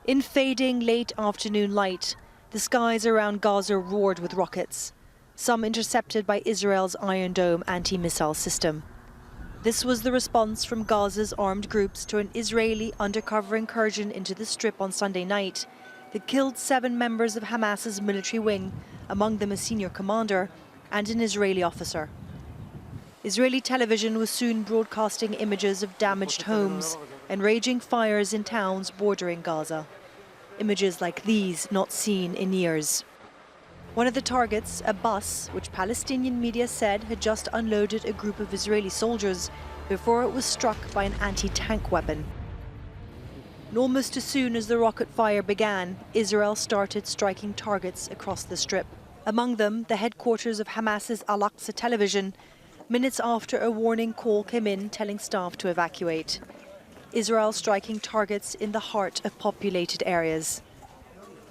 In fading late afternoon light, the skies around Gaza roared with rockets, some intercepted by Israel's Iron Dome anti-missile system. This was the response from Gaza's armed groups to an Israeli undercover incursion into the Strip on Sunday night that killed 7 members of Hamas's military wing, among them a senior commander and an Israeli officer. Israeli television was soon broadcasting images of damaged homes and raging fires in towns bordering Gaza. Images like these not seen in years. One of the targets, a bus, which Palestinian media said had just unloaded a group of Israeli soldiers before it was struck by an anti-tank weapon. And almost as soon as the rocket fire began, Israel started striking targets across the Strip. Among them, the headquarters of Hamas's al-aqsa television, minutes after a warning call came in telling staff to evacuate. Israel striking targets in the heart of populated areas.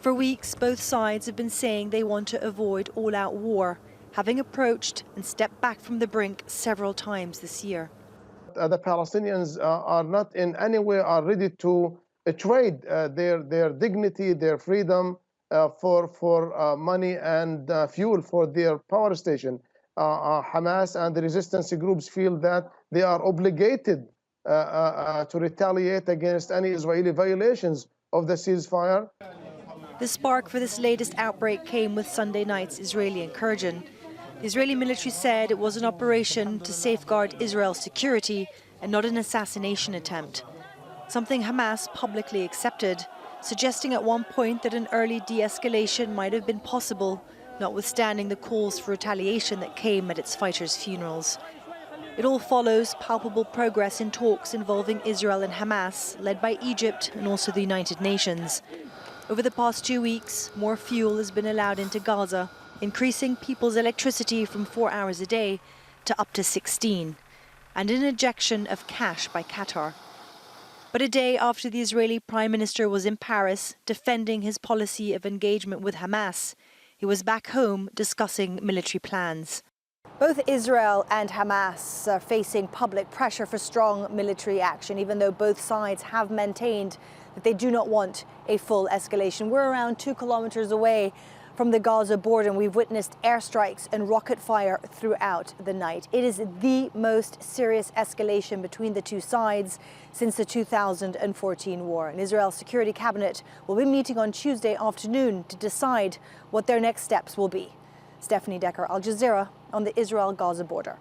For weeks, both sides have been saying they want to avoid all-out war, having approached and stepped back from the brink several times this year. The Palestinians are not in any way ready to trade their dignity, their freedom for money and fuel for their power station. Hamas and the resistance groups feel that they are obligated to retaliate against any Israeli violations of the ceasefire. The spark for this latest outbreak came with Sunday night's Israeli incursion. The Israeli military said it was an operation to safeguard Israel's security and not an assassination attempt, something Hamas publicly accepted, suggesting at one point that an early de-escalation might have been possible, notwithstanding the calls for retaliation that came at its fighters' funerals. It all follows palpable progress in talks involving Israel and Hamas, led by Egypt and also the United Nations. Over the past 2 weeks, more fuel has been allowed into Gaza, increasing people's electricity from 4 hours a day to up to 16, and an injection of cash by Qatar. But a day after the Israeli Prime Minister was in Paris defending his policy of engagement with Hamas, he was back home discussing military plans. Both Israel and Hamas are facing public pressure for strong military action, even though both sides have maintained that they do not want a full escalation. We're around 2 kilometers away from the Gaza border, and we've witnessed airstrikes and rocket fire throughout the night. It is the most serious escalation between the two sides since the 2014 war. And Israel's Security Cabinet will be meeting on Tuesday afternoon to decide what their next steps will be. Steffanie, Dekker, Al Jazeera on the Israel-Gaza border.